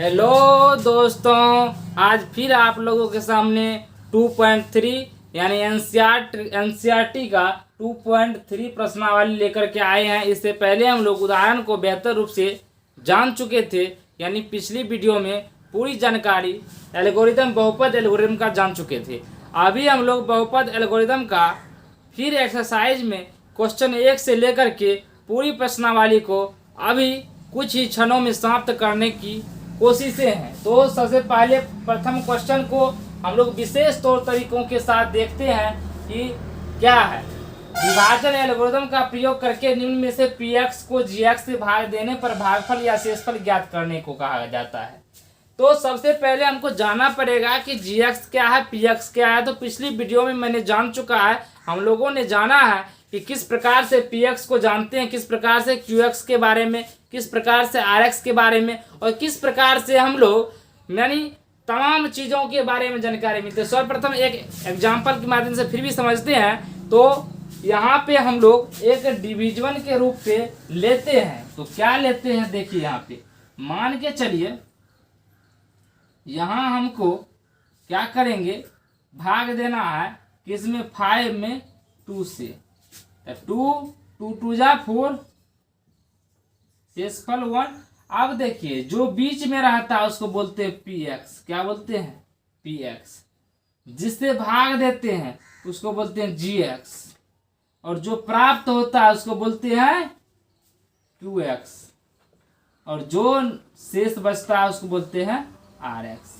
Hello दोस्तों, आज फिर आप लोगों के सामने 2.3 यानी एनसीईआरटी का 2.3 प्रश्नावली लेकर के आए हैं। इससे पहले हम लोग उदाहरण को बेहतर रूप से जान चुके थे, यानी पिछली वीडियो में पूरी जानकारी एल्गोरिदम बहुपद एल्गोरिदम का जान चुके थे। अभी हम लोग बहुपद एल्गोरिदम का फिर एक्सरसाइज में क्वेश्चन 1 से लेकर के पूरी प्रश्नावली को अभी कुछ ही क्षणों में समाप्त करने की कोशिशें हैं। तो सबसे पहले प्रथम क्वेश्चन को हम लोग विशेष तौर तरीकों के साथ देखते हैं कि क्या है। विभाजन एल्गोरिदम का प्रयोग करके निम्न में से px को gx से भाग देने पर भागफल या शेषफल ज्ञात करने को कहा जाता है। तो सबसे पहले हमको जानना पड़ेगा कि gx क्या है, px क्या है। तो पिछली वीडियो में मैंने जान चुका है, हम लोगों ने जाना है कि किस प्रकार से px को जानते हैं, किस प्रकार से qx के बारे में, किस प्रकार से rx के बारे में, और किस प्रकार से हम लोग यानी तमाम चीज़ों के बारे में जानकारी मिलती है। सर्वप्रथम एक एग्जाम्पल के माध्यम से फिर भी समझते हैं। तो यहाँ पे हम लोग एक डिवीजन के रूप पे लेते हैं। तो क्या लेते हैं, देखिए यहाँ पे मान के चलिए, यहाँ हमको क्या करेंगे, भाग देना है किसमें, 5 में 2 से। 2 2 जा 4, शेषफल 1। अब देखिए जो बीच में रहता है उसको बोलते हैं px। क्या बोलते हैं, px। जिससे भाग देते हैं उसको बोलते हैं gx, और जो प्राप्त होता है उसको बोलते हैं qx, और जो शेष बचता है उसको बोलते हैं rx।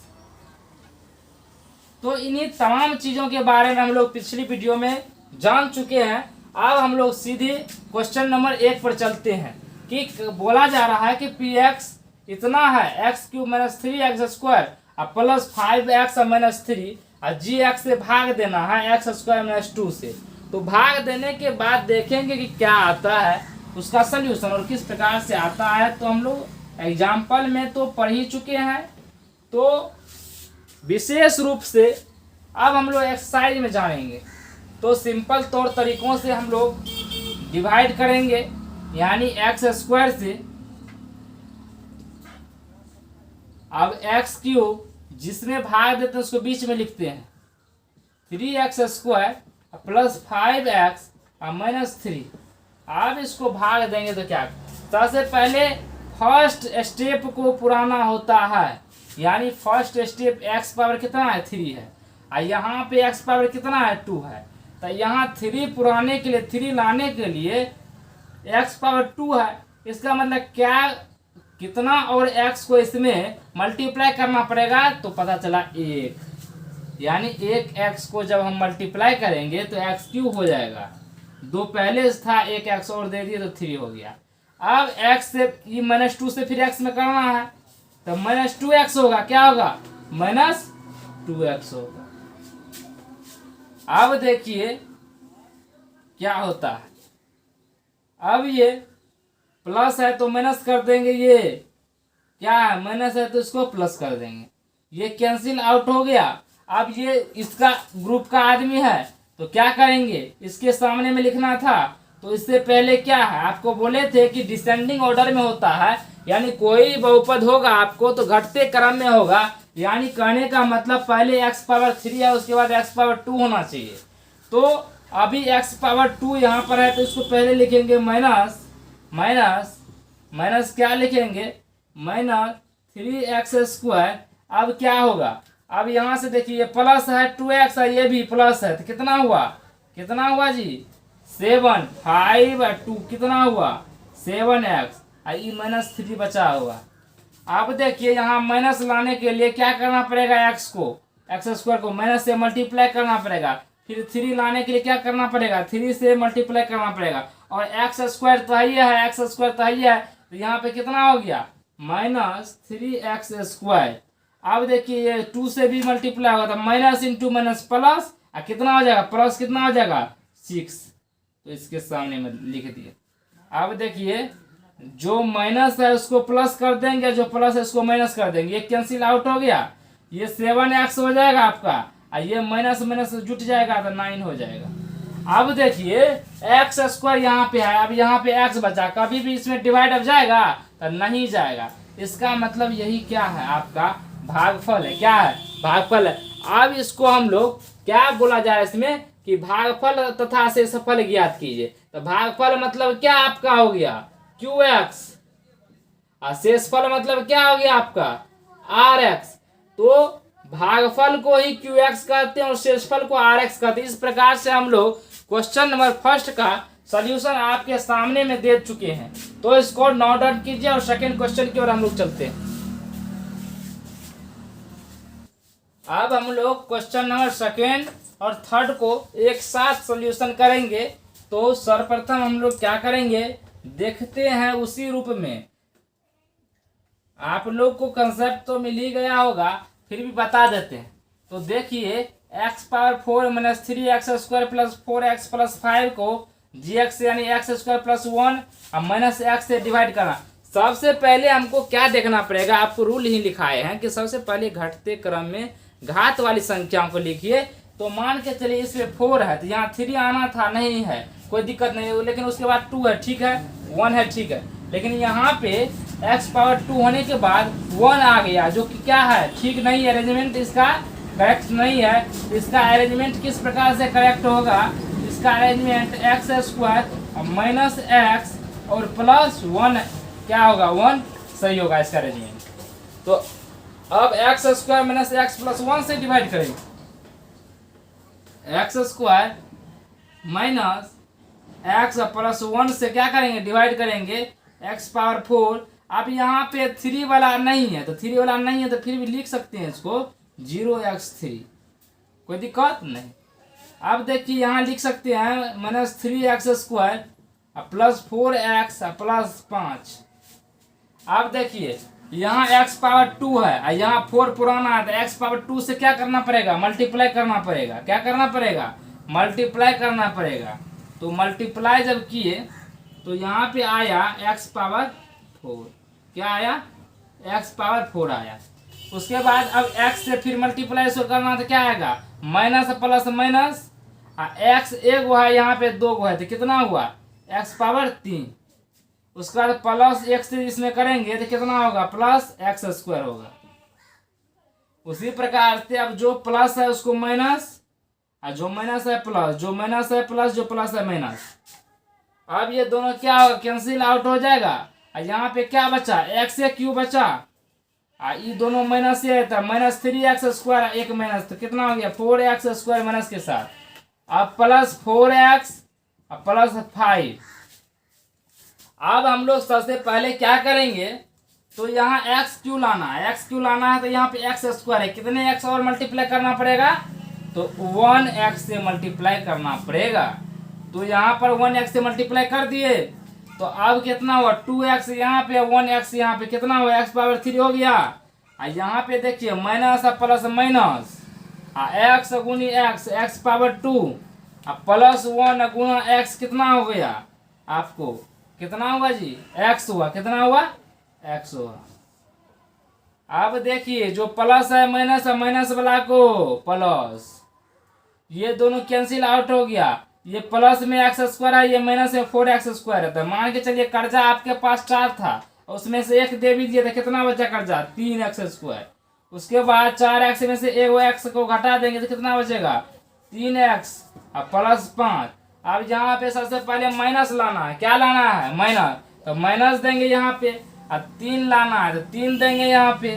तो इन्हीं तमाम चीजों के बारे में हम लोग पिछली वीडियो में जान चुके हैं। अब हम लोग सीधे क्वेश्चन नंबर 1 पर चलते हैं कि बोला जा रहा है कि px इतना है, x cube minus 3x square और प्लस 5x माइनस 3, और gx से भाग देना है x स्क्वायर माइनस 2 से। तो भाग देने के बाद देखेंगे कि क्या आता है उसका सल्यूशन और किस प्रकार से आता है। तो हम लोग एग्जाम्पल में तो पढ़ ही चुके हैं, तो विशेष रूप से अब हम लोग एक्सरसाइज में जानेंगे। तो सिंपल तौर तरीकों से हम लोग डिवाइड करेंगे, यानी एक्स स्क्वायर से। अब एक्स क्यूब जिसमें भाग देते हैं उसको बीच में लिखते हैं, 3x स्क्वायर प्लस 5x और माइनस 3। अब इसको भाग देंगे तो क्या, सबसे पहले फर्स्ट स्टेप को पुराना होता है, यानी फर्स्ट स्टेप x पावर कितना है, 3 है, और यहाँ पे x पावर कितना है, 2 है। तो यहाँ 3 पुराने के लिए, 3 लाने के लिए x पावर 2 है। इसका मतलब क्या, कितना और x को इसमें मल्टीप्लाई करना पड़ेगा, तो पता चला 1, यानी 1x को जब हम मल्टीप्लाई करेंगे तो x क्यूब हो जाएगा। 2 पहले था, 1x और दे दिए तो 3 हो गया। अब x से ये माइनस 2 से फिर x में करना है, तो माइनस 2x होगा, क्या होगा, माइनस 2x होगा। अब देखिए क्या होता है, अब ये प्लस है तो माइनस कर देंगे, ये क्या है, माइनस है तो इसको प्लस कर देंगे, ये कैंसिल आउट हो गया। अब ये इसका ग्रुप का आदमी है तो क्या करेंगे, इसके सामने में लिखना था। तो इससे पहले क्या है, आपको बोले थे कि डिसेंडिंग ऑर्डर में होता है, यानी कोई बहुपद होगा आपको तो घटते क्रम में होगा। यानी कहने का मतलब पहले x पावर 3 है, उसके बाद x पावर 2 होना चाहिए। तो अभी x पावर 2 यहाँ पर है तो इसको पहले लिखेंगे माइनस माइनस माइनस, क्या लिखेंगे, माइनस 3x स्क्वायर। अब क्या होगा, अब यहाँ से देखिए प्लस है 2x है, ये भी प्लस है, तो कितना हुआ, कितना हुआ जी, 7, 5 2 कितना हुआ, 7x, ये माइनस 3 बचा हुआ। अब देखिए यहाँ माइनस लाने के लिए क्या करना पड़ेगा, x को, x स्क्वायर को माइनस से मल्टीप्लाई करना पड़ेगा। फिर 3 लाने के लिए क्या करना पड़ेगा, 3 से मल्टीप्लाई करना पड़ेगा, और x स्क्वायर तो ही है, x स्क्वायर तो ही है, तो यहाँ पे कितना हो गया, माइनस 3x स्क्वायर। अब देखिए ये 2 से भी मल्टीप्लाई होगा, तो माइनस इंटू माइनस प्लस, कितना हो जाएगा, प्लस कितना हो जाएगा, 6। तो इसके सामने में लिख दिए। अब देखिए जो माइनस है उसको प्लस कर देंगे, जो प्लस है उसको माइनस कर देंगे, ये कैंसिल आउट हो गया, ये 7x हो जाएगा आपका, और ये माइनस माइनस जुट जाएगा तो 9 हो जाएगा। अब देखिए x स्क्वायर यहाँ पे है, अब यहाँ पे x बचा, कभी भी इसमें डिवाइड अब जाएगा तो नहीं जाएगा, इसका मतलब यही क्या है, आपका भागफल है। क्या है, भागफल है। अब इसको हम लोग क्या बोला जाए इसमें कि भागफल तथा शेषफल ज्ञात कीजिए। तो भागफल मतलब क्या आपका हो गया क्यू एक्स, और शेषफल मतलब क्या हो गया आपका आर एक्स। तो भागफल को ही क्यू एक्स कहते हैं और शेषफल को आर एक्स कहते हैं। इस प्रकार से हम लोग क्वेश्चन नंबर फर्स्ट का सॉल्यूशन आपके सामने में दे चुके हैं। तो इसको नोट डाउन कीजिए और सेकेंड क्वेश्चन की ओर हम लोग चलते हैं। अब हम लोग क्वेश्चन नंबर सेकेंड और थर्ड को एक साथ सॉल्यूशन करेंगे। तो सर्वप्रथम हम लोग क्या करेंगे, देखते हैं उसी रूप में। आप लोग को कंसेप्ट तो मिल ही गया होगा, फिर भी बता देते हैं। तो देखिए x power 4 minus 3x² plus 4x plus 5 को gx यानी x² प्लस 1 और माइनस x से डिवाइड करना। सबसे पहले हमको क्या देखना पड़ेगा, आपको रूल ही लिखाए हैं कि सबसे पहले घटते क्रम में घात वाली संख्याओं को लिखिए। तो मान के चलिए इसमें 4 है तो यहाँ 3 आना था, नहीं है कोई दिक्कत नहीं है, लेकिन उसके बाद 2 है, ठीक है, 1 है, ठीक है। लेकिन यहाँ पे x पावर 2 होने के बाद 1 आ गया, जो कि क्या है, ठीक नहीं है, अरेंजमेंट इसका करेक्ट नहीं है। इसका अरेंजमेंट किस प्रकार से करेक्ट होगा, इसका अरेंजमेंट x² माइनस एक्स और प्लस 1 क्या होगा, 1 सही होगा इसका अरेंजमेंट। तो अब x² माइनस एक्स प्लस 1 से डिवाइड करेंगे, x² माइनस एक्स प्लस 1 से क्या करेंगे, डिवाइड करेंगे x पावर 4। अब यहाँ पे 3 वाला नहीं है, तो 3 वाला नहीं है तो फिर भी लिख सकते हैं इसको 0x3, कोई दिक्कत नहीं। अब देखिए यहाँ लिख सकते हैं minus 3x² plus 4x plus 5। अब देखिए यहाँ x पावर 2 है और यहाँ 4 पुराना है, तो x पावर 2 से क्या करना पड़ेगा, मल्टीप्लाई करना पड़ेगा। क्या करना पड़ेगा, मल्टीप्लाई करना पड़ेगा। तो मल्टीप्लाई जब किए तो यहाँ पे आया x पावर 4, क्या आया, x पावर 4 आया। उसके बाद अब x से फिर मल्टीप्लाई इसको करना तो क्या आएगा, माइनस प्लस माइनस, x एक गो है यहाँ पे 2 गो है, तो कितना हुआ x पावर 3। उसके बाद प्लस x से इसमें करेंगे तो कितना होगा, प्लस x² होगा। उसी प्रकार से अब जो प्लस है उसको माइनस, और जो माइनस है प्लस, जो माइनस है प्लस, जो प्लस है माइनस। अब ये दोनों क्या होगा, कैंसिल आउट हो जाएगा। और यहाँ पे क्या बचा, x³ बचा, ये दोनों माइनस ये था, माइनस 3x² एक माइनस, तो कितना हो गया 4x² माइनस के साथ, अब प्लस 4x प्लस 5। अब हम लोग सबसे पहले क्या करेंगे, तो यहाँ x क्यों लाना है, x क्यों लाना है, तो यहाँ पे x² है, कितने x और मल्टीप्लाई करना पड़ेगा, तो 1x से मल्टीप्लाई करना पड़ेगा। तो यहाँ पर 1x से मल्टीप्लाई कर दिए, तो अब कितना हुआ 2x यहाँ पे, 1x यहाँ पे, कितना हुआ x पावर 3 हो गया। और यहाँ पे देखिए माइनस प्लस माइनस, x गुनी x पावर 2 प्लस 1 गुना x, कितना हो गया आपको, कितना हुआ जी, x हुआ, कितना हुआ, x हुआ। अब देखिए जो प्लस है माइनस है, माइनस वाला को प्लस, ये दोनों कैंसिल आउट हो गया। ये प्लस में x² है, ये माइनस में 4x² है। तो मान के चलिए कर्जा आपके पास 4 था, उसमें से 1 दे दीजिए, तो कितना बचा कर्जा, 3x²। उसके बाद 4x में से 1x को घटा देंगे तो कितना बचेगा, 3x प्लस 5। अब यहाँ पे सबसे पहले माइनस लाना है, क्या लाना है, माइनस, तो माइनस देंगे यहाँ पे, अब 3 लाना है तो 3 देंगे यहाँ पे।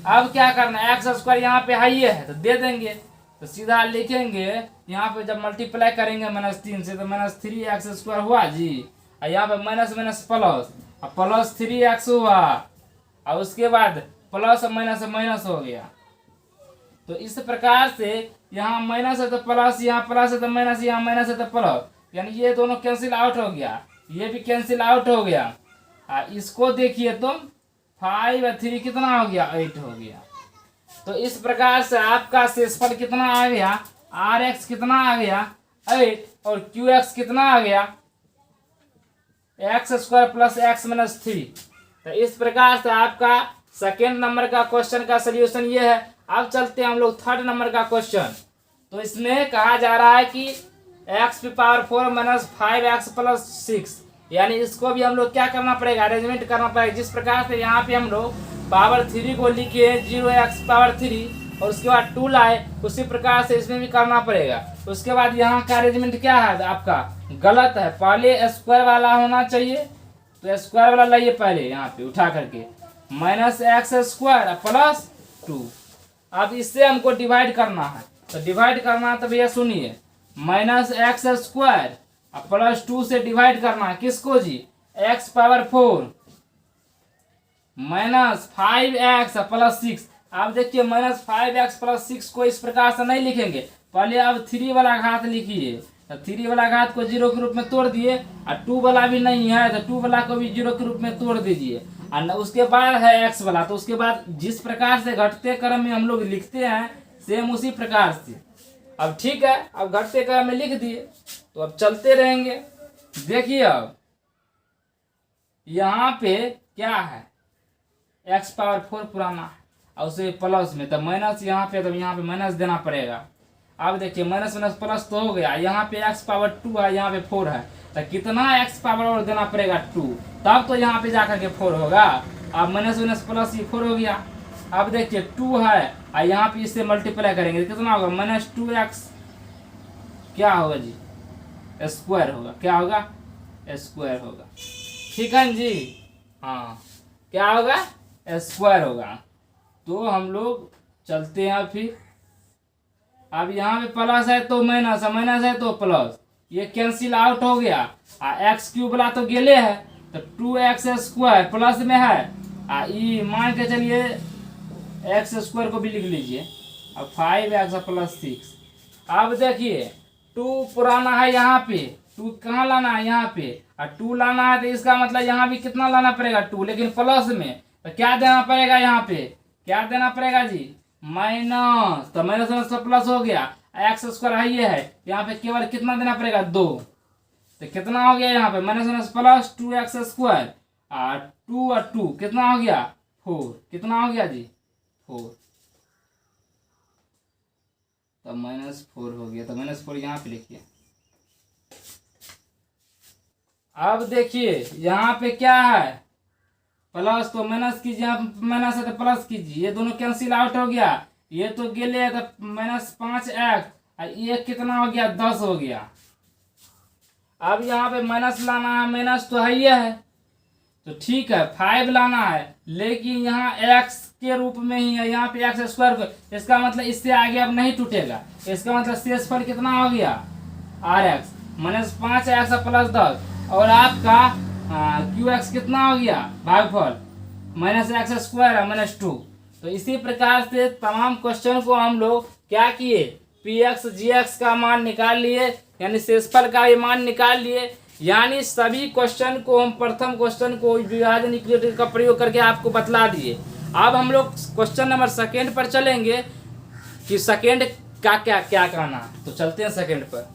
अब क्या करना है, x² यहाँ पे हाई है तो दे देंगे, तो सीधा लिखेंगे यहाँ पे जब मल्टीप्लाई करेंगे -3 से, तो -3x² हुआ जी, और यहाँ पे माइनस माइनस प्लस, अब प्लस 3x हुआ, और उसके बाद प्लस माइनस माइनस हो गया। तो इस प्रकार से यहाँ माइनस है तो प्लस, यहाँ प्लस है तो माइनस, यहाँ माइनस है तो प्लस, यानी ये दोनों कैंसिल आउट हो गया, ये भी कैंसिल आउट हो गया। इसको देखिए तो 5 और 3 कितना हो गया, 8 हो गया। तो इस प्रकार से आपका शेषफल कितना आ गया, rx कितना आ गया 8, और qx कितना आ गया x² प्लस x माइनस 3। तो इस प्रकार से आपका सेकेंड नंबर का क्वेश्चन का सोल्यूशन ये है। अब चलते हैं हम लोग थर्ड नंबर का क्वेश्चन। तो इसमें कहा जा रहा है कि x की पावर 4 माइनस 5x प्लस 6 यानी इसको भी हम लोग क्या करना पड़ेगा, अरेंजमेंट करना पड़ेगा। जिस प्रकार से यहाँ पे हम लोग पावर 3 को लिखे 0x⁻3 और उसके बाद 2 लाए, उसी प्रकार से इसमें भी करना पड़ेगा। उसके बाद यहाँ का अरेंजमेंट क्या है आपका, गलत है। पहले स्क्वायर वाला होना चाहिए, तो स्क्वायर वाला लाइए पहले यहाँ पे उठा करके, -x² +2। अब इससे हमको डिवाइड करना है, तो डिवाइड करना है तो भैया सुनिए, -x² +2 से डिवाइड करना है किसको जी, x⁻4 -5x +6। आप देखिए -5x +6 को इस प्रकार से नहीं लिखेंगे, पहले अब 3 वाला घात लिखिए। तो 3 वाला घात को 0 के रूप में तोड़ दिए, और 2 वाला भी नहीं है तो 2 वाला को भी 0 के रूप में तोड़ दीजिए, और उसके बाद है x वाला। तो उसके बाद जिस प्रकार से घटते क्रम में हम लोग लिखते हैं, सेम उसी प्रकार से। अब ठीक है, अब घटते क्रम में लिख दिए, तो अब चलते रहेंगे। देखिए अब यहाँ पे क्या है, x⁻4 पुराना है और उसे प्लस में, तो माइनस यहाँ पे, तो यहाँ पे माइनस देना पड़ेगा। अब देखिए माइनस माइनस प्लस तो हो गया, यहाँ पे x⁻2 है, यहाँ पे 4 है, तो कितना x पावर और देना पड़ेगा 2, तब तो यहाँ पे जाकर के 4 होगा। अब माइनस माइनस प्लस ये 4 हो गया। अब देखिए 2 है और यहाँ पे इससे मल्टीप्लाई करेंगे तो कितना होगा, -2x क्या होगा जी, स्क्वायर होगा। क्या होगा, स्क्वायर होगा। ठीक है जी, हाँ क्या होगा, स्क्वायर होगा। तो हम लोग चलते हैं फिर। अब यहाँ पे प्लस है तो माइनस है, माइनस है तो प्लस, ये कैंसिल आउट हो गया। x³ वाला तो गेले है, तो 2x² प्लस में है, ई मान के चलिए x² को भी लिख लीजिए। अब 5x +6। अब देखिए 2 पुराना है यहाँ पे, 2 कहाँ लाना है यहाँ पे, और 2 लाना है, तो इसका मतलब यहाँ भी कितना लाना पड़ेगा 2, लेकिन प्लस में। तो क्या देना पड़ेगा यहाँ पे, क्या देना पड़ेगा जी, माइनस। तो माइनस माइनस तो प्लस हो गया, x² है ये है, यहाँ पे केवल कितना देना पड़ेगा 2। तो कितना हो गया यहाँ पे, माइनस माइनस प्लस 2x², और 2 और 2 कितना हो गया 4, कितना हो गया जी 4। तो -4 हो गया, तो -4 यहाँ पे लिखिए। अब देखिए यहाँ पे क्या है, प्लस तो माइनस कीजिए, आप माइनस है तो प्लस कीजिए, ये दोनों कैंसिल आउट हो गया, ये तो गेले तो -5x, और ये कितना हो गया 10 हो गया। अब यहाँ पे माइनस लाना है, माइनस तो है ये है, तो ठीक है 5 लाना है, लेकिन यहाँ x के रूप में ही है, यहाँ पे x² को, इसका मतलब इससे आगे अब नहीं टूटेगा। इसका मतलब शेषफल कितना हो गया rx, -5x +10, और आपका qx कितना हो गया भागफल, -x² है -2। तो इसी प्रकार से तमाम क्वेश्चन को हम लोग क्या किए, px gx का मान निकाल लिए, यानी शेषफल का भी मान निकाल लिए। यानी सभी क्वेश्चन को हम प्रथम क्वेश्चन को विभाजन इक्वेशन का प्रयोग करके आपको बतला दिए। अब हम लोग क्वेश्चन नंबर 2 पर चलेंगे कि सेकेंड का क्या क्या कहना है। तो चलते हैं सेकेंड पर।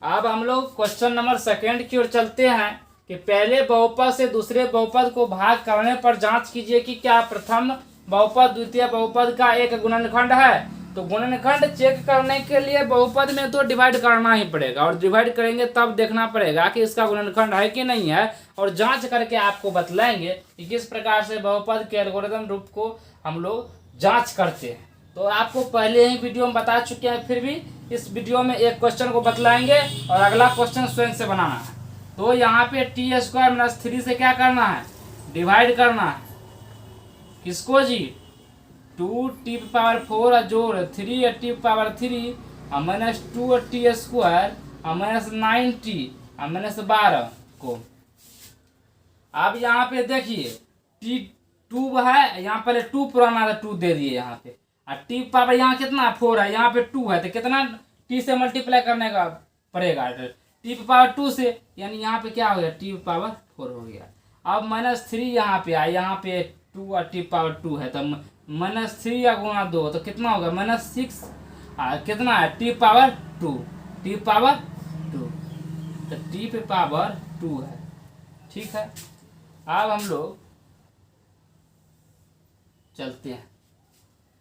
अब हम लोग क्वेश्चन नंबर 2 की ओर चलते हैं कि पहले बहुपद से दूसरे बहुपद को भाग करने पर जांच कीजिए कि क्या प्रथम बहुपद द्वितीय बहुपद का एक गुणनखंड है। तो गुणनखंड चेक करने के लिए बहुपद में तो डिवाइड करना ही पड़ेगा, और डिवाइड करेंगे तब देखना पड़ेगा कि इसका गुणनखंड है कि नहीं है, और जांच करके आपको बतलाएंगे कि किस प्रकार से बहुपद के एल्गोरिथम रूप को हम लोग जांच करते हैं। तो आपको पहले ही वीडियो में बता चुके हैं, फिर भी इस वीडियो में एक क्वेश्चन को बतलाएंगे और अगला क्वेश्चन स्वयं से बनाना है। तो यहाँ पे t² - 3 से क्या करना है, डिवाइड करना है। किसको जी, 2t⁴ जोड़ 3t⁴ -2t² -9t -12 को। अब यहाँ पे देखिए t2 है, यहाँ पहले 2 पुराना था 2 दे दिए यहाँ पे, और t पावर यहाँ कितना 4 है, यहाँ पे 2 है, तो कितना t से मल्टीप्लाई करने का पड़ेगा, t⁻2 से, यानी यहाँ पे क्या हो गया t⁻4 हो गया। अब -3 यहाँ पे आया, यहाँ पे 2 और t⁻2 है, तो -3 या गुणा 2 तो कितना होगा -6, कितना है t⁻2 तो t⁻2 है। ठीक है, अब हम लोग चलते हैं।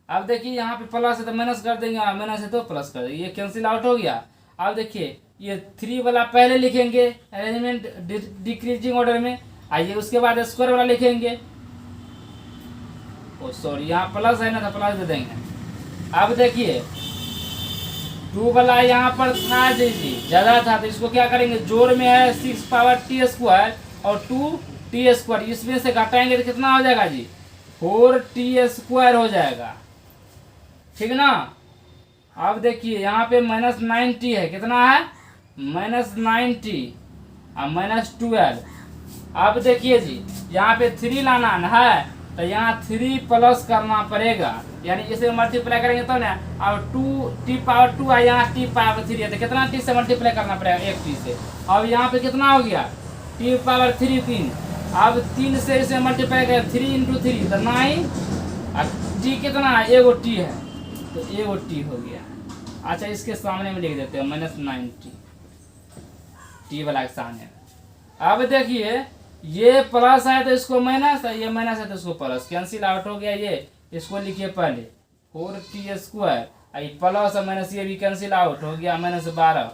अब देखिए यहाँ पे प्लस है तो माइनस कर देंगे, माइनस है तो प्लस कर देंगे, ये कैंसिल आउट हो गया। अब देखिए ये 3 वाला पहले लिखेंगे अरेंजमेंट डिक्रीजिंग ऑर्डर में। आइए उसके बाद स्क्वायर वाला लिखेंगे। ओ सॉरी, यहाँ प्लस है ना, तो प्लस दे देंगे। अब देखिए 2 वाला यहाँ पर था जी ज़्यादा था, तो इसको क्या करेंगे, जोड़ में है 6 पावर टी स्क्वायर और 2 टी स्क्वायर, इसमें से घटाएंगे तो कितना हो जाएगा जी, 4 टी स्क्वायर हो जाएगा, ठीक ना। अब देखिए यहाँ पे -90 है, कितना है -90 और -12। अब देखिए जी यहाँ पे 3 लाना है, तो यहाँ 3 प्लस करना पड़ेगा, यानी इसे मल्टीप्लाई करेंगे तो ना। और 2 टी पावर 2 है, यहाँ टी पावर 3 है, तो कितना टी से मल्टीप्लाई करना पड़ेगा, 1 टी से। अब यहाँ पे कितना हो गया, टी पावर 3 3। अब 3 से इसे मल्टीप्लाई करें, 3 × 3 तो 9, और टी कितना है, 1 टी है, तो 1 टी हो गया। अच्छा इसके सामने में लिख देते हैं -90, टी वाला के सामने। अब देखिए ये प्लस है तो इसको माइनस, ये माइनस है तो इसको प्लस, कैंसिल आउट हो गया। ये इसको लिखिए पहले 4 टी स्क्वायर, ये प्लस और माइनस ये भी कैंसिल आउट हो गया, -12।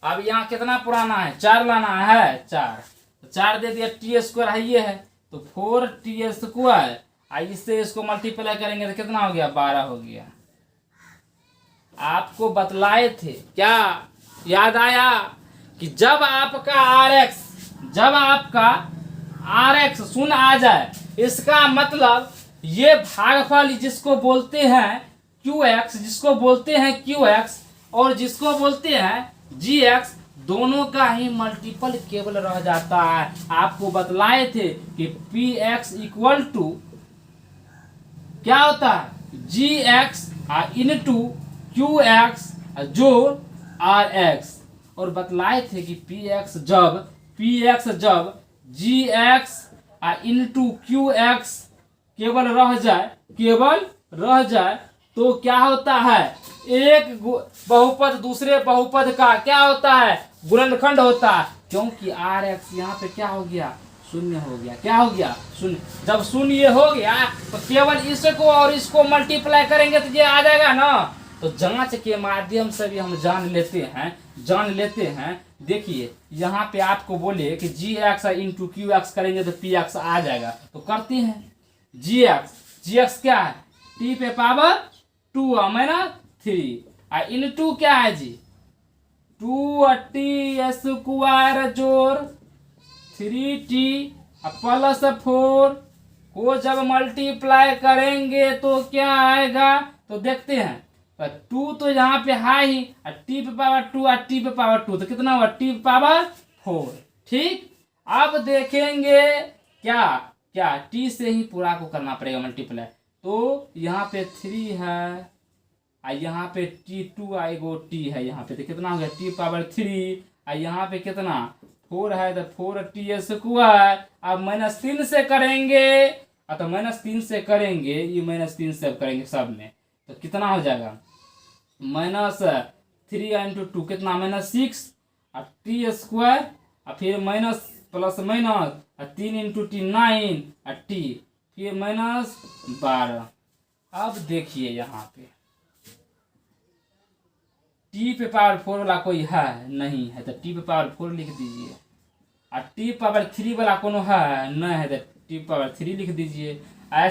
अब यहाँ कितना पुराना है, 4 लाना है, 4 तो 4 दे दिया, टी स्क्वायर है ये है, तो 4 टी स्क्वायर, इससे इसको मल्टीप्लाई करेंगे तो कितना हो गया, 12 हो गया। आपको बतलाए थे क्या, याद आया कि जब आपका RX शून्य आ जाए, इसका मतलब ये भागफल जिसको बोलते हैं QX, जिसको बोलते हैं QX और जिसको बोलते हैं GX, दोनों का ही मल्टीपल केवल रह जाता है। आपको बतलाए थे कि PX इक्वल टू क्या होता है, GX इनटू QX जो RX, और बतलाए थे कि PX जब GX इनटू QX केवल रह जाए तो क्या होता है, एक बहुपद दूसरे बहुपद का क्या होता है, गुणनखंड होता है। क्योंकि RX यहाँ पे क्या हो गया, शून्य हो गया, क्या हो गया, शून्य। जब शून्य हो गया तो केवल इसको और इसको मल्टीप्लाई करेंगे तो ये आ जाएगा ना। तो जांच के माध्यम से भी हम जान लेते हैं। देखिए यहाँ पे आपको बोले कि GX इंटू QX करेंगे तो PX आ जाएगा, तो करते हैं। GX क्या है, टी पे पावर 2 -3 इंटू क्या है जी, 2 टी स्क्वायर जोड़ 3t प्लस 4 को जब मल्टीप्लाई करेंगे तो क्या आएगा, तो देखते हैं। 2 तो यहाँ पे है ही, टी पे पावर 2 और टी पे पावर 2, तो कितना हुआ, टी पे पावर 4, ठीक। अब देखेंगे क्या टी से ही पूरा को करना पड़ेगा मल्टीप्लाई, तो यहाँ पे 3 है, यहाँ पे T2 एगो टी है, यहाँ पे तो कितना हो गया, टी पावर 3, यहाँ पे कितना 4 है, तो 4 टी स्क्वायर। अब -3 से करेंगे, तो -3 से करेंगे, ये -3 से करेंगे सब में, तो कितना हो जाएगा, -3 इंटू 2 कितना, -6 और टी स्क्वायर, और फिर minus plus minus 3 into T 9 और टी फिर -12। अब देखिए यहाँ पे टी पे पावर 4 वाला कोई है नहीं है, तो टी पे पावर 4 लिख दीजिए, और टी पावर 3 वाला कोनो है नहीं है, तो टी पावर 3 लिख दीजिए।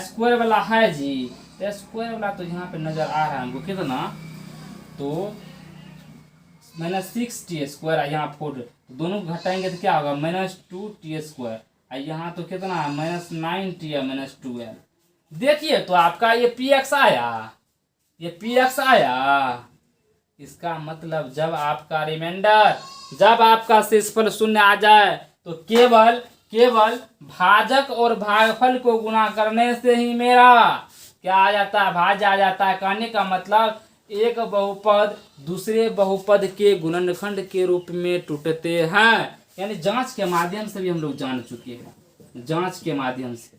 स्क्वायर वाला है जी, तो स्क्वायर वाला तो यहाँ पे नजर आ रहा है हमको कितना, तो -6 टी स्क्वायर, यहाँ 4, तो दोनों को घटाएंगे तो क्या होगा, -2 टी स्क्वायर, यहाँ तो कितना है -9 टी या -12। देखिए तो आपका ये PX आया, इसका मतलब जब आपका रिमाइंडर, जब आपका शेषफल शून्य आ जाए तो केवल भाजक और भागफल को गुणा करने से ही मेरा क्या आ जाता है, भाज्य आ जाता है। कहने का मतलब एक बहुपद दूसरे बहुपद के गुणनखंड के रूप में टूटते हैं, यानी जांच के माध्यम से भी हम लोग जान चुके हैं, जांच के माध्यम से।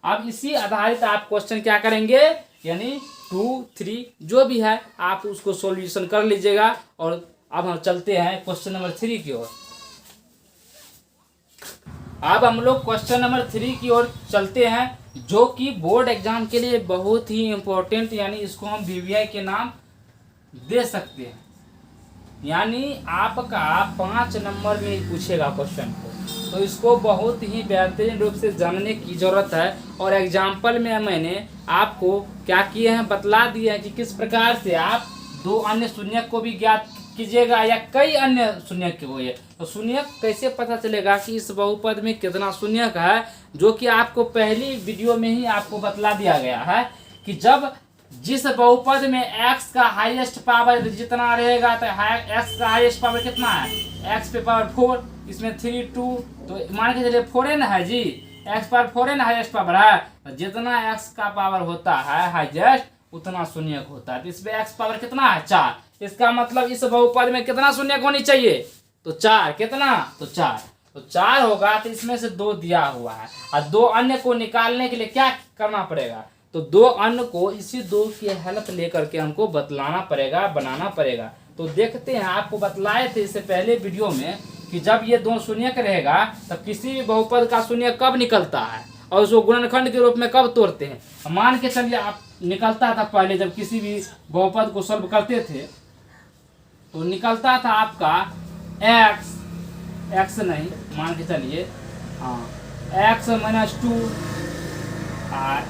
अब इसी आधारित आप क्वेश्चन क्या करेंगे, यानी 2, 3 जो भी है आप उसको सॉल्यूशन कर लीजिएगा। और अब हम चलते हैं क्वेश्चन नंबर 3 की ओर। अब हम लोग क्वेश्चन नंबर 3 की ओर चलते हैं, जो कि बोर्ड एग्जाम के लिए बहुत ही इम्पोर्टेंट, यानी इसको हम VVI के नाम दे सकते हैं। यानी आपका 5 नंबर में ही पूछेगा क्वेश्चन को, तो इसको बहुत ही बेहतरीन रूप से जानने की जरूरत है। और एग्जाम्पल में मैंने आपको क्या किए हैं बतला दिए हैं कि किस प्रकार से आप दो अन्य शून्यक को भी ज्ञात कीजिएगा या कई अन्य शून्यक को ये, तो शून्यक कैसे पता चलेगा कि इस बहुपद में कितना शून्यक है, जो कि आपको पहली वीडियो में ही आपको बतला दिया गया है कि जब जिस बहुपद में x का हाईएस्ट पावर जितना रहेगा तो x का हाईएस्ट पावर कितना है, x पे पावर 4, इसमें 3 2, तो मान के चलिए 4 न है जी, x पावर 4 न हाईएस्ट पावर है, तो जितना x का पावर होता है हाईएस्ट उतना शून्यक होता है। तो इसमें x पावर कितना है 4, इसका मतलब इस बहुपद में कितना शून्यक होनी चाहिए, तो 4, कितना, तो 4, तो 4 होगा। तो इसमें से 2 दिया हुआ है और 2 अन्य को निकालने के लिए क्या करना पड़ेगा, तो 2 अन्य को इसी 2 की हेल्प लेकर के हमको बतलाना पड़ेगा, बनाना पड़ेगा। तो देखते हैं, आपको बतलाए थे इससे पहले वीडियो में कि जब ये 2 शून्यक रहेगा तब किसी भी बहुपद का शून्यक कब निकलता है और उसको गुणनखंड के रूप में कब तोड़ते हैं। मान के चलिए आप निकलता था पहले जब किसी भी बहुपद को सॉल्व करते थे तो निकलता था आपका x नहीं, मान के चलिए हाँ x माइनस 2,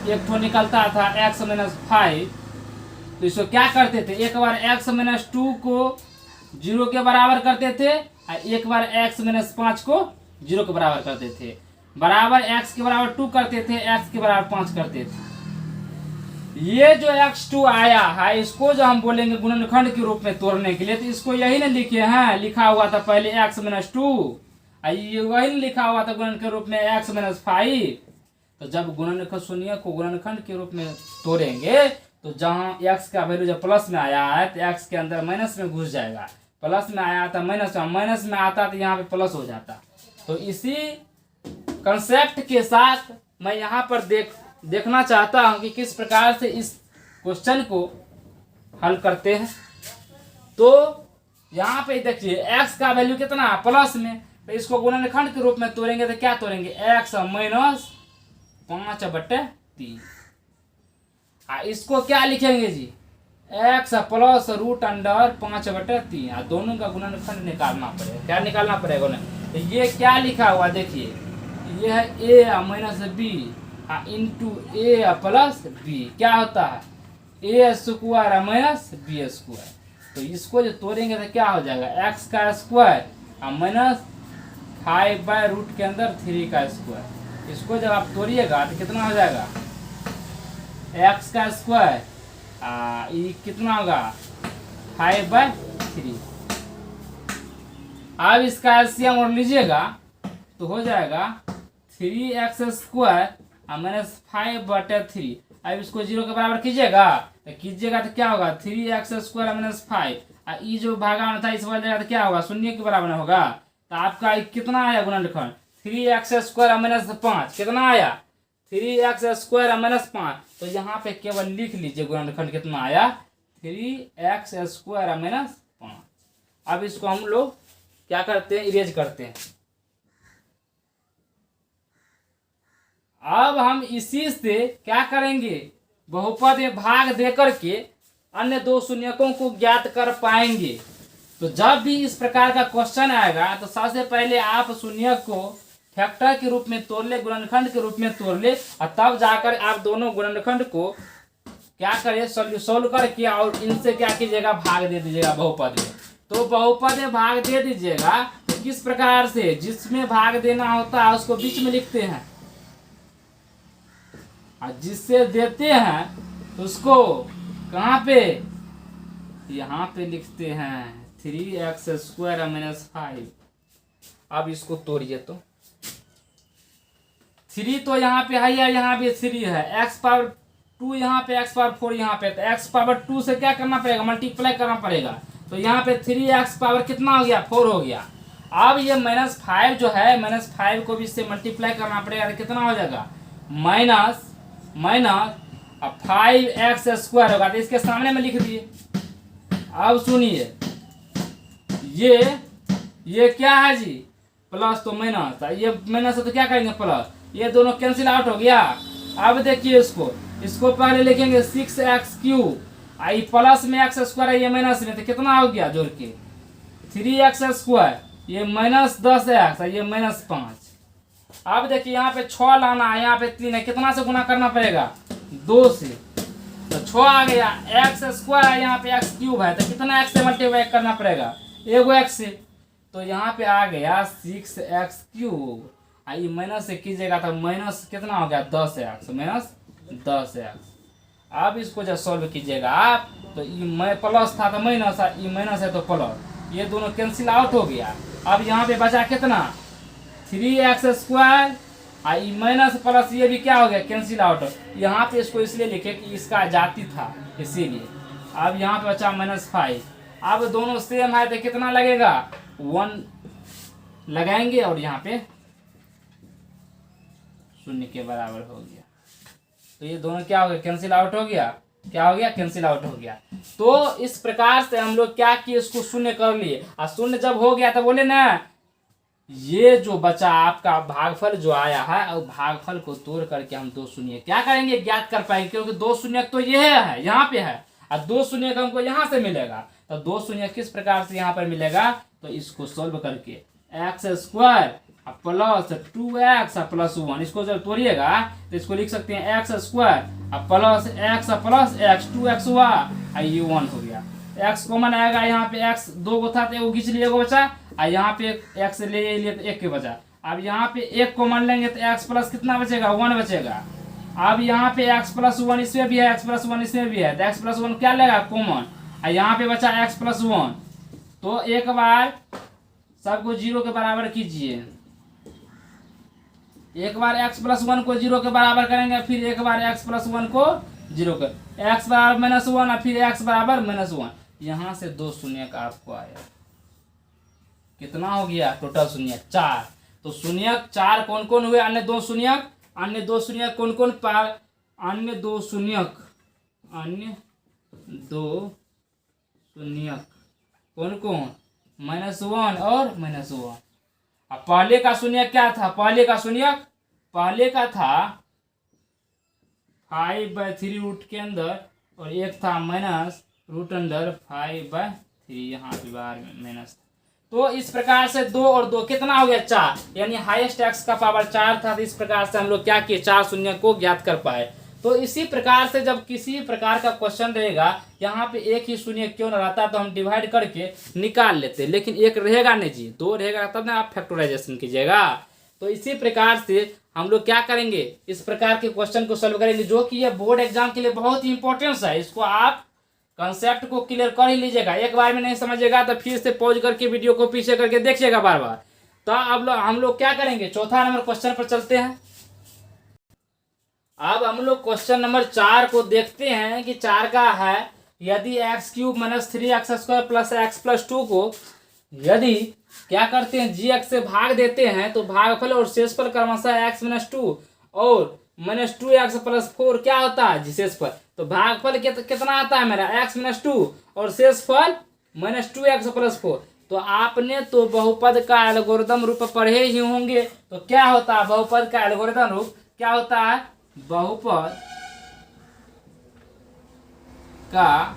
एक तो निकलता था x माइनस 5। तो इसको क्या करते थे, एक बार x माइनस 2 को 0 के बराबर करते थे और एक बार x माइनस 5 को 0 के बराबर करते थे, बराबर x के बराबर 2 करते थे, x के बराबर 5 करते थे। ये जो x2 आया है इसको जो हम बोलेंगे गुणनखंड के रूप में तोड़ने के लिए, तो इसको यही ना लिखे हैं, लिखा हुआ था पहले x माइनस 2, वही लिखा हुआ था गुणन के रूप में x माइनस 5। तो जब गुणनखंड शून्य को गुणनखंड के रूप में तोड़ेंगे तो जहाँ x का वैल्यू जब प्लस में आया है तो x के अंदर माइनस में घुस जाएगा, प्लस में आया था माइनस में आता तो यहाँ पे प्लस हो जाता। तो इसी कंसेप्ट के साथ मैं यहाँ पर देखना चाहता हूँ कि किस प्रकार से इस क्वेश्चन को हल करते हैं। तो यहाँ पे देखिए x का वैल्यू कितना है प्लस में, तो इसको गुणनखंड के रूप में तोड़ेंगे तो क्या तोड़ेंगे, x माइनस 5/3। इसको क्या लिखेंगे जी, x प्लस रूट अंडर 5/3, दोनों का गुणनखंड निकालना पड़ेगा। क्या निकालना पड़ेगा ना, तो ये क्या लिखा हुआ देखिए, ये है a minus B into A plus B, क्या होता है A square minus B square. तो इसको जो तोड़ेंगे तो क्या हो जाएगा, x का स्क्वायर माइनस 5/रूट के अंदर 3 का स्क्वायर। इसको जब आप तोड़िएगा तो कितना हो जाएगा, x का स्क्वायर ये कितना होगा 5/3। अब इसका एलसीएम और लीजिएगा तो हो जाएगा 3x स्क्वायर माइनस 5/3। अब इसको 0 के बराबर कीजिएगा तो क्या होगा 3x स्क्वायर माइनस 5, ये जो भागा था इस बदल तो क्या होगा 0 के बराबर होगा। तो आपका कितना आया गुणनखंड 3x स्क्वायर माइनस 5, कितना आया 3x स्क्वायर माइनस 5। तो यहाँ पे केवल लिख लीजिए गुणनखंड कितना आया 3x स्क्वायर माइनस 5। अब इसको हम लोग क्या करते हैं, इरेज करते हैं। अब हम इसी से क्या करेंगे, बहुपद में भाग देकर के अन्य 2 शून्यकों को ज्ञात कर पाएंगे। तो जब भी इस प्रकार का क्वेश्चन आएगा तो सबसे पहले आप शून्यक को फैक्टर के रूप में तोड़ ले, गुणनखंड के रूप में तोड़ ले, और तब जाकर आप दोनों गुणनखंड को क्या करें सोल्व करके और इनसे क्या कीजिएगा भाग दे दीजिएगा बहुपद में। तो बहुपद में भाग दे दीजिएगा तो किस प्रकार से, जिसमें भाग देना होता है उसको बीच में लिखते हैं और जिससे देते हैं उसको कहाँ पे, यहाँ पे लिखते हैं 3x स्क्वायर माइनस 5। अब इसको तोड़िए तो 3 तो यहाँ पे है या यहाँ पे 3 है, x पावर 2 यहाँ पे, x पावर 4 यहाँ पे, तो x पावर 2 से क्या करना पड़ेगा मल्टीप्लाई करना पड़ेगा। तो यहाँ पे 3x पावर कितना हो गया 4 हो गया। अब ये -5 जो है -5 को भी इससे मल्टीप्लाई करना पड़ेगा तो कितना हो जाएगा माइनस 5x स्क्वायर होगा। तो इसके सामने में लिख दिए। अब सुनिए ये क्या है जी प्लस तो माइनस, ये माइनस है तो क्या करेंगे प्लस, ये दोनों कैंसिल आउट हो गया। अब देखिए इसको पहले लिखेंगे 6x क्यूब, आई प्लस में x स्क्वायर है ये माइनस में, तो कितना हो गया जोड़ के 3x², ये -10x, ये -5। अब देखिए यहाँ पे 6 लाना है, यहाँ पे 3 है, कितना से गुना करना पड़ेगा? 2 से। तो 6 आ गया, x² है, यहाँ पे x³ है, तो कितना x से मल्टीप्लाई करना पड़ेगा? एगो x से। तो यहाँ पे आ गया 6x³, ये माइनस से कीजिएगा तो माइनस कितना हो गया? 10x, -10x। अब इसको जब सॉल्व कीजिएगा आप, तो ये प्लस था तो माइनस, ये माइनस है तो प्लस, ये दोनों कैंसिल आउट हो गया। अब यहाँ पे बचा कितना? 3x², ये माइनस प्लस ये भी क्या हो गया? Cancel out. यहाँ पे इसको इसलिए लिखे कि इसका जाति था, इसीलिए। अब यहाँ पे बचा -5। अब दोनों सेम है तो कितना लगेगा? 1 लगाएंगे और यहाँ पे 0 के बराबर हो गया। तो ये दोनों क्या हो गया? कैंसिल आउट हो गया। क्या हो गया? कैंसिल आउट हो गया। तो इस प्रकार से हम लोग क्या किए? इसको 0 कर लिए, और 0 जब हो गया तो बोले ना, ये जो बचा आपका भागफल जो आया है, और भागफल को तोड़ करके हम 2 शून्य क्या करेंगे? ज्ञात कर पाएंगे, क्योंकि 2 शून्य तो ये है, यहाँ पे है, और 2 शून्य हमको यहाँ से मिलेगा। तो 2 शून्य किस प्रकार से यहाँ पर मिलेगा? तो इसको सोल्व करके x² प्लस 2x प्लस 1, इसको जब तोड़िएगा तो इसको लिख सकते हैं x² plus x plus x, 2x हुआ, ये 1 हो गया। x कॉमन आएगा, यहाँ पे x 2 को था तो एगो खींच लिए, एगो बचा, और यहाँ पे x ले लिए तो 1 के बचा। अब यहाँ पे 1 कॉमन लेंगे तो x प्लस कितना बचेगा? 1 बचेगा। अब यहाँ पे x प्लस 1 इसमें भी है, x प्लस 1 इसमें भी है, तो x प्लस 1 क्या लेगा? कॉमन। और यहाँ पे बचा x प्लस 1। तो एक बार सबको 0 के बराबर कीजिए, एक बार x प्लस 1 को 0 के बराबर करेंगे, फिर एक बार x प्लस 1 को 0 कर, x बराबर -1 और फिर x बराबर -1। यहाँ से 2 शून्य का आपको आया, कितना हो गया? टोटल शून्य 4। तो शून्य 4 कौन कौन हुए? अन्य 2 शून्य, अन्य 2 शून्य कौन कौन? अन्य 2 शून्य, अन्य 2 शून्य कौन कौन? -1 और -1। अब पहले का शून्य क्या था? पहले का शून्य, पहले का था 5/3 रूट के अंदर, और एक था -√5/3, यहाँ पे बाहर में माइनस। तो इस प्रकार से 2 और 2 कितना हो गया? 4, यानी हाईएस्ट x का पावर 4 था। तो इस प्रकार से हम लोग क्या किए? 4 शून्य को ज्ञात कर पाए। तो इसी प्रकार से जब किसी प्रकार का क्वेश्चन रहेगा, यहाँ पे एक ही शून्य क्यों न रहता, तो हम डिवाइड करके निकाल लेते, लेकिन एक रहेगा नहीं जी, 2 रहेगा तब ना आप फैक्टराइजेशन कीजिएगा। तो इसी प्रकार से हम लोग क्या करेंगे? इस प्रकार के क्वेश्चन को सॉल्व करेंगे, जो कि ये बोर्ड एग्जाम के लिए बहुत ही इंपॉर्टेंस है। इसको आप कंसेप्ट को क्लियर कर ही लीजिएगा। एक बार में नहीं समझिएगा तो फिर से पॉज करके वीडियो को पीछे करके देखिएगा बार बार। तो अब हम लोग क्या करेंगे? चौथा नंबर क्वेश्चन पर चलते हैं। अब हम लोग क्वेश्चन नंबर 4 को देखते हैं कि 4 का है, यदि x³ - 3x² plus x plus 2 को यदि क्या करते हैं? gx से भाग देते हैं, तो भागफल और शेषफल क्रमशः x - 2 और -2x प्लस 4 क्या होता है जी? शेषफल। तो भागफल कितना आता है मेरा? x - 2 और शेषफल -2x प्लस 4। तो आपने तो बहुपद का एल्गोरिथम रूप पढ़े ही होंगे। तो क्या होता है बहुपद का एल्गोरिथम रूप? क्या होता है? बहुपद का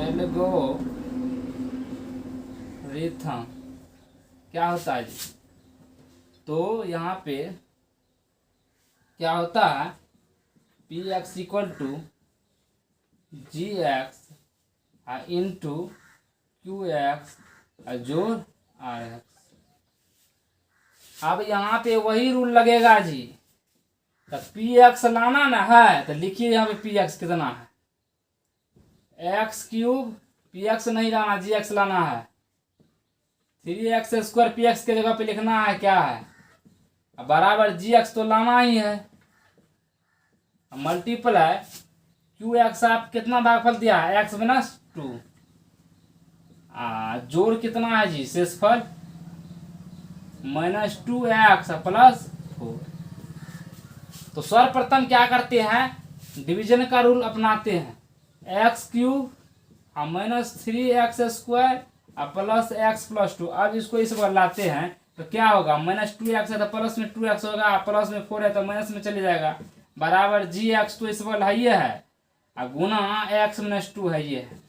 एल्गोरिथम क्या होता है जी? तो यहाँ पे क्या होता है? px = gx इंटू qx जोड़ rx। अब यहाँ पे वही रूल लगेगा जी। तो px लाना ना है, तो लिखिए यहाँ पे px कितना है? x³ px नहीं लाना, gx लाना है। 3x² px के जगह पे लिखना है क्या है? बराबर gx तो लाना ही है, मल्टीप्लाई qx। आप कितना भागफल दिया है? x - 2। जोड़ कितना है जी? शेषफल -2x प्लस 4। तो सर्वप्रथम क्या करते हैं? डिवीजन का रूल अपनाते हैं। x³ -3x² plus x plus 2। अब इसको इस बार लाते हैं तो क्या होगा? -2x है तो प्लस में 2x होगा, प्लस में 4 है तो माइनस में चले जाएगा, बराबर gx। तो इस बार है ये है, गुना x - 2 है ये है।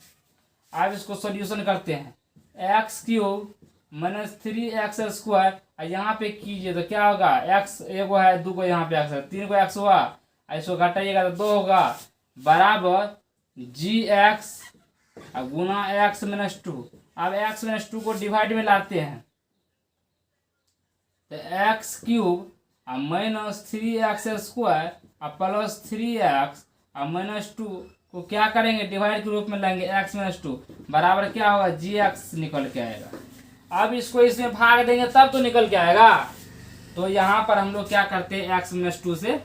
अब इसको सॉल्यूशन करते हैं। एक्स क्यूब माइनस 3x², और यहाँ पे कीजिए तो क्या होगा, एक्स एगो है, दो को यहाँ पे एक्स है, 3 को एक्स हुआ, इसको घटाइएगा तो 2 होगा, बराबर gx गुना x-2। अब x-2 को डिवाइड में लाते हैं तो एक्स क्यूब और माइनस 3x² और प्लस 3x और -2 को क्या करेंगे, डिवाइड के रूप में लेंगे, x-2 बराबर क्या होगा, gx निकल के आएगा। अब इसको इसमें भाग देंगे तब तो निकल के आएगा। तो यहाँ पर हम लोग क्या करते हैं, x-2 से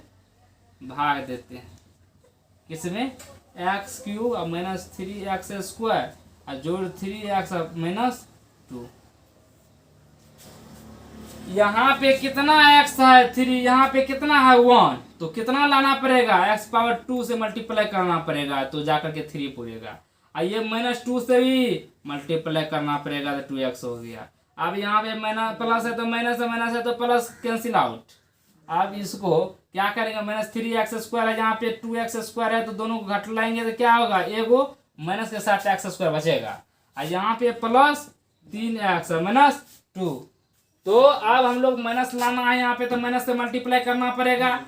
भाग देते हैं, किसमें, एक्स क्यूब और माइनस 3x² और जोड़ 3x और -2। यहाँ पे कितना x है 3, यहाँ पे कितना है 1, तो कितना लाना पड़ेगा, x⁻2 से मल्टीप्लाई करना पड़ेगा तो जाकर के 3 पूरेगा, और ये -2 से भी मल्टीप्लाई करना पड़ेगा तो 2x हो गया। अब यहाँ पे प्लस है तो माइनस है, माइनस है तो प्लस कैंसिल आउट। अब इसको क्या करेंगे, -3x² है, यहाँ पे 2x² है, तो दोनों को घट लाएंगे तो क्या होगा, एगो माइनस के साथ x² बचेगा, और यहाँ पे प्लस 3x -2। तो अब हम लोग माइनस लाना है यहाँ पे, तो माइनस से मल्टीप्लाई करना पड़ेगा,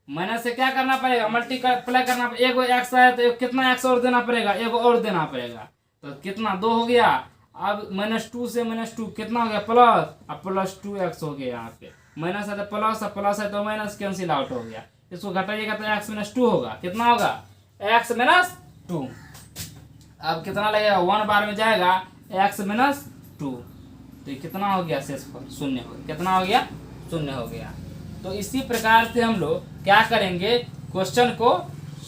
माइनस से क्या करना पड़ेगा, मल्टीप्लाई करना पड़ेगा। एगो x है तो कितना x और देना पड़ेगा, एगो और देना पड़ेगा, तो कितना 2 हो गया। अब -2 से -2 कितना हो गया, प्लस, अब प्लस 2x हो गया, यहाँ पे माइनस है तो प्लस, और प्लस है तो माइनस, कैंसिल आउट हो गया। इसको घटाइएगा तो x-2 होगा, कितना होगा, x-2। अब कितना लगेगा, 1 बार में जाएगा x-2, तो कितना हो गया, शेषफल 0 हो गया, कितना हो गया, 0 हो गया। तो इसी प्रकार से हम लोग क्या करेंगे, क्वेश्चन को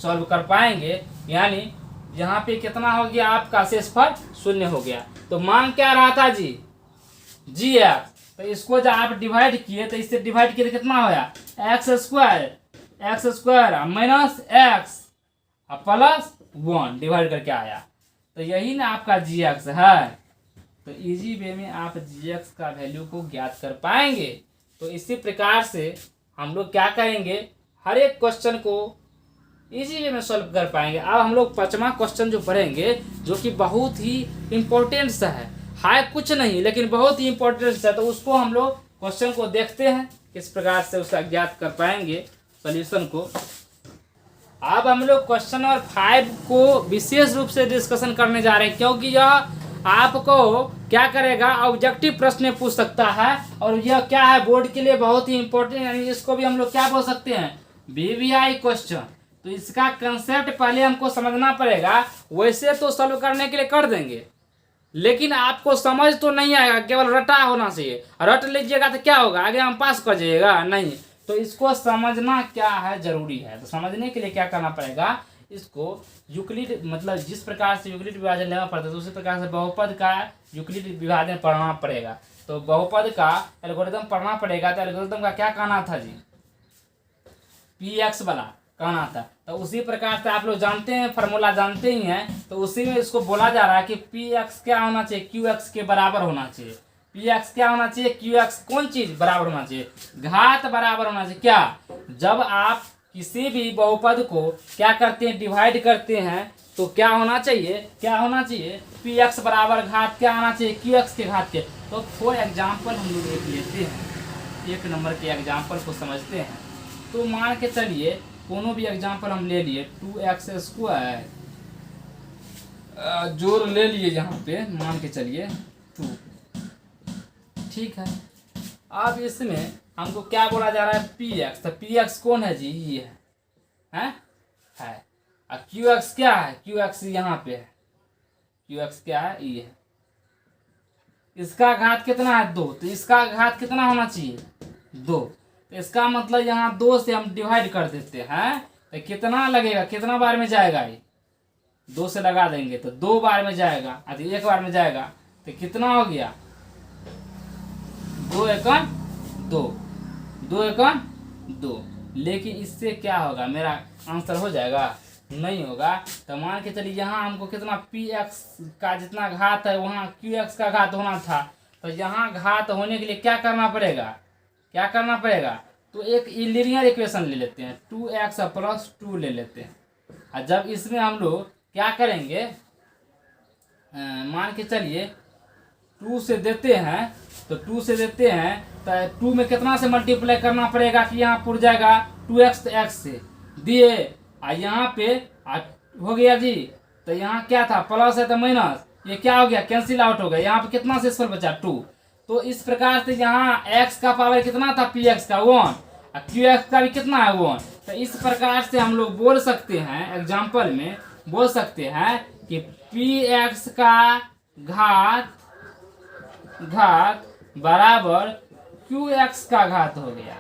सॉल्व कर पाएंगे। यानी यहाँ पे कितना हो गया, आपका शेषफल 0 हो गया। तो मान क्या रहा था जी, gx, तो इसको जब आप डिवाइड किए तो इससे डिवाइड किए तो कितना होया, x² minus x plus 1 divide करके आया, तो यही ना आपका gx है। तो इजी वे में आप gx का वैल्यू को ज्ञात कर पाएंगे। तो इसी प्रकार से हम लोग क्या करेंगे, हर एक क्वेश्चन को इजी वे में सॉल्व कर पाएंगे। अब हम लोग 5वां क्वेश्चन जो पढ़ेंगे, जो कि बहुत ही इम्पोर्टेंट सा है कुछ नहीं लेकिन बहुत ही इम्पोर्टेंट है, तो उसको हम लोग क्वेश्चन को देखते हैं किस प्रकार से उसका ज्ञात कर पाएंगे सॉल्यूशन को। अब हम लोग क्वेश्चन नंबर 5 को विशेष रूप से डिस्कशन करने जा रहे हैं, क्योंकि यह आपको क्या करेगा, ऑब्जेक्टिव प्रश्न पूछ सकता है, और यह क्या है, बोर्ड के लिए बहुत ही इंपॉर्टेंट, यानी इसको भी हम लोग क्या बोल सकते हैं, VVI क्वेश्चन। तो इसका कंसेप्ट पहले हमको समझना पड़ेगा। वैसे तो सॉल्व करने के लिए कर देंगे, लेकिन आपको समझ तो नहीं आएगा, केवल रटा होना चाहिए। रट लीजिएगा तो क्या होगा, आगे हम पास कर जाइएगा, नहीं। तो इसको समझना क्या है, जरूरी है। तो समझने के लिए क्या करना पड़ेगा, इसको यूक्लिड, मतलब जिस प्रकार से यूक्लिड विभाजन लेना पड़ता है, तो उसी प्रकार से बहुपद का यूक्लिड विभाजन पढ़ना पड़ेगा। तो बहुपद का एल्गोरिथम पढ़ना पड़ेगा। तो एल्गोरिथम का क्या कहना था जी, px वाला कहना था। तो उसी प्रकार से आप लोग जानते हैं, फार्मूला जानते ही हैं, तो उसी में इसको बोला जा रहा है कि px क्या होना चाहिए, qx के बराबर होना चाहिए। px क्या होना चाहिए, qx कौन चीज बराबर होना चाहिए, घात बराबर होना चाहिए। क्या, जब आप किसी भी बहुपद को क्या करते हैं, डिवाइड करते हैं, तो क्या होना चाहिए, क्या होना चाहिए, px बराबर घात क्या आना चाहिए, qx के घात के। तो फॉर एग्जाम्पल हम लोग एक लेते हैं, 1 नंबर के एग्जाम्पल को समझते हैं। तो मान के चलिए कोनो भी एग्जाम्पल हम ले लिए, 2x² जोड़ ले लिए, यहाँ पे मान के चलिए 2, ठीक है। अब इसमें हमको क्या बोला जा रहा है, px। तो px कौन है जी, ये है। और qx क्या है, qx यहाँ पे है, qx क्या है, ये है। इसका घात कितना है, 2, तो इसका घात कितना होना चाहिए, 2। तो इसका मतलब यहाँ 2 से हम डिवाइड कर देते हैं, तो कितना लगेगा, कितना बार में जाएगा, ये 2 से लगा देंगे तो 2 बार में जाएगा, अभी 1 बार में जाएगा, तो कितना हो गया, 2 एकम 2, 2 एकम 2। लेकिन इससे क्या होगा, मेरा आंसर हो जाएगा, नहीं होगा। तो मान के चलिए यहाँ हमको कितना, px का जितना घात है वहाँ qx का घात होना था। तो यहाँ घात होने के लिए क्या करना पड़ेगा, क्या करना पड़ेगा, तो एक लीनियर इक्वेशन ले लेते हैं, 2x + 2 ले लेते हैं। और जब इसमें हम लोग क्या करेंगे, मान के चलिए 2 से देते हैं, तो 2 से देते हैं तो 2 में कितना से मल्टीप्लाई करना पड़ेगा कि यहाँ पुर जाएगा 2x, तो x से दिए, यहाँ पे हो गया जी। तो यहाँ क्या था, प्लस है तो माइनस, ये क्या हो गया, कैंसिल आउट हो गया। यहाँ पे कितना शेषफल बचा 2। तो इस प्रकार से यहाँ x का पावर कितना था, px का 1 और qx का भी कितना है 1। तो इस प्रकार से हम लोग बोल सकते हैं, एग्जाम्पल में बोल सकते हैं कि px का घात बराबर qx का घात हो गया।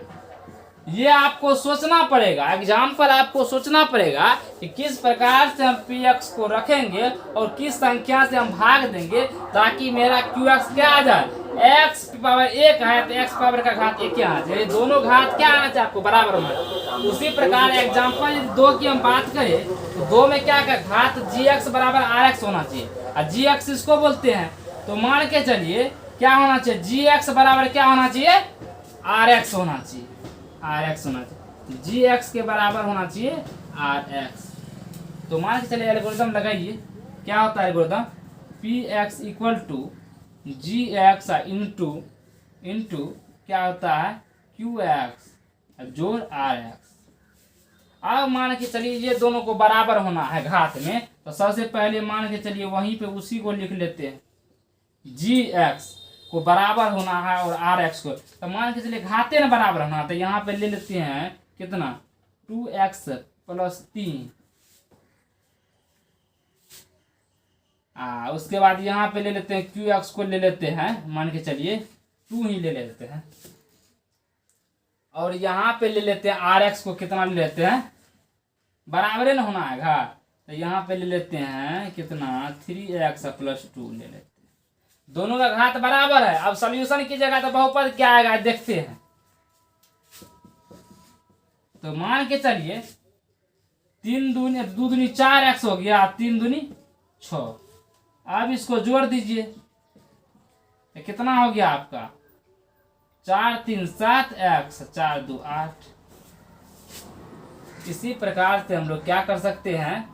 ये आपको सोचना पड़ेगा, एग्जाम्पल आपको सोचना पड़ेगा कि किस प्रकार से हम px को रखेंगे और किस संख्या से हम भाग देंगे ताकि मेरा qx क्या आ जाए, x पावर 1 है तो x पावर का घात 1 आना चाहिए, दोनों घात क्या आना चाहिए आपको, बराबर होना। उसी प्रकार एग्जाम्पल 2 की हम बात करें तो 2 में क्या का घात gx बराबर rx होना चाहिए, और gx इसको बोलते हैं। तो मान के चलिए क्या होना चाहिए, gx बराबर क्या होना चाहिए, rx होना चाहिए, rx होना चाहिए, gx के बराबर होना चाहिए rx। तो मान के चलिए एल्गोरिथम लगाइए, क्या होता है algorithm, px equal to gx into क्या होता है qx जोड़ rx। अब मान के चलिए ये दोनों को बराबर होना है घात में, तो सबसे पहले मान के चलिए वहीं पे उसी को लिख लेते हैं, gx को बराबर होना है और rx को, तो मान के चलिए घाते ना बराबर होना, तो यहाँ पे ले लेते हैं कितना 2x प्लस 3, उसके बाद यहाँ पे ले लेते हैं qx को ले लेते हैं, मान के चलिए 2 ही ले लेते हैं, और यहाँ पे ले लेते हैं rx को, कितना ले लेते हैं, बराबर ना होना है घात, तो यहाँ पे ले लेते हैं कितना 3x प्लस 2 ले लेते हैं, दोनों का घात बराबर है। अब सॉल्यूशन कीजिएगा तो बहुपद क्या आएगा देखते हैं। तो मान के चलिए 3 दूनी 2 दूनी 4x हो गया, 3 दूनी 6। अब इसको जोड़ दीजिए तो कितना हो गया आपका 4 3 7 x 4 2 8। इसी प्रकार से हम लोग क्या कर सकते हैं,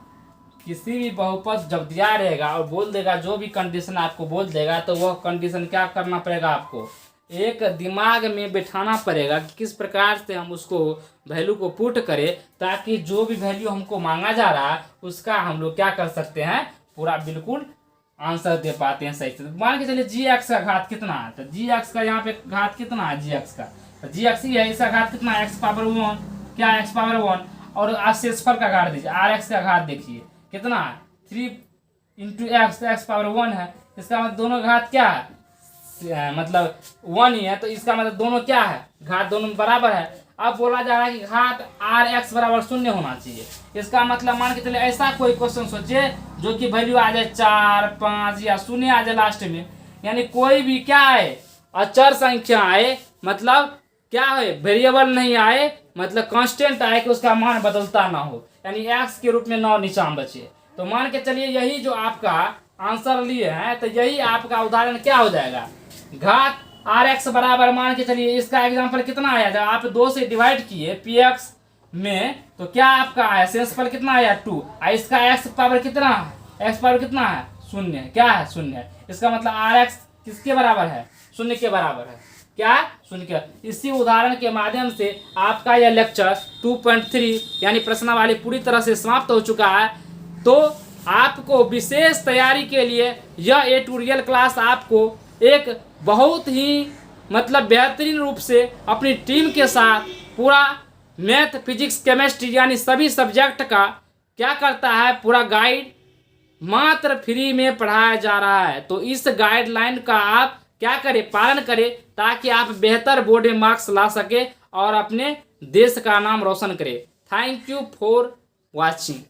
किसी भी बहुपद जब दिया रहेगा और बोल देगा, जो भी कंडीशन आपको बोल देगा, तो वह कंडीशन क्या करना पड़ेगा आपको, एक दिमाग में बिठाना पड़ेगा कि किस प्रकार से हम उसको वैल्यू को पुट करें, ताकि जो भी वैल्यू हमको मांगा जा रहा है उसका हम लोग क्या कर सकते हैं, पूरा बिल्कुल आंसर दे पाते हैं सही से। मान के चलिए gx का घात कितना है, तो gx का यहाँ पे घात कितना है, gx का तो gx ही है, इसका घात कितना है, x पावर 1, क्या x पावर 1, और शेषफल का घात दीजिए, rx का घात देखिए कितना है 3 इंटू एक्स, एक्स पावर 1 है, इसका मतलब दोनों घात क्या है, मतलब 1 ही है, तो इसका मतलब दोनों क्या है, घात दोनों बराबर है। अब बोला जा रहा है कि घात rx बराबर 0 होना चाहिए, इसका मतलब मान के चलिए ऐसा कोई क्वेश्चन सोचिए जो कि वैल्यू आ जाए 4 5 या 0 आ जाए लास्ट में, यानी कोई भी क्या है अचर संख्या आए, मतलब क्या है वेरिएबल नहीं आए, मतलब कांस्टेंट आए कि उसका मान बदलता ना हो, यानी x के रूप में 9 निशान बचे। तो मान के चलिए यही जो आपका आंसर लिए हैं, तो यही आपका उदाहरण क्या हो जाएगा, घात rx बराबर मान के चलिए इसका एग्जांपल कितना आया, जब आप 2 से डिवाइड किए px में तो क्या आपका आया, शेषफल कितना आया 2, इसका x पावर कितना है, x पावर कितना है 0, क्या है 0 है, इसका मतलब rx किसके बराबर है, 0 के बराबर है, क्या 0 के। इसी उदाहरण के माध्यम से आपका यह लेक्चर 2.3 यानी प्रश्नावली पूरी तरह से समाप्त हो चुका है। तो आपको विशेष तैयारी के लिए यह ट्यूटोरियल क्लास आपको एक बहुत ही मतलब बेहतरीन रूप से अपनी टीम के साथ पूरा मैथ फिजिक्स केमिस्ट्री यानी सभी सब्जेक्ट का क्या करता है, पूरा गाइड मात्र फ्री में पढ़ाया जा रहा है। तो इस गाइडलाइन का आप क्या करें, पालन करें, ताकि आप बेहतर बोर्ड में मार्क्स ला सके और अपने देश का नाम रोशन करें। Thank you for watching.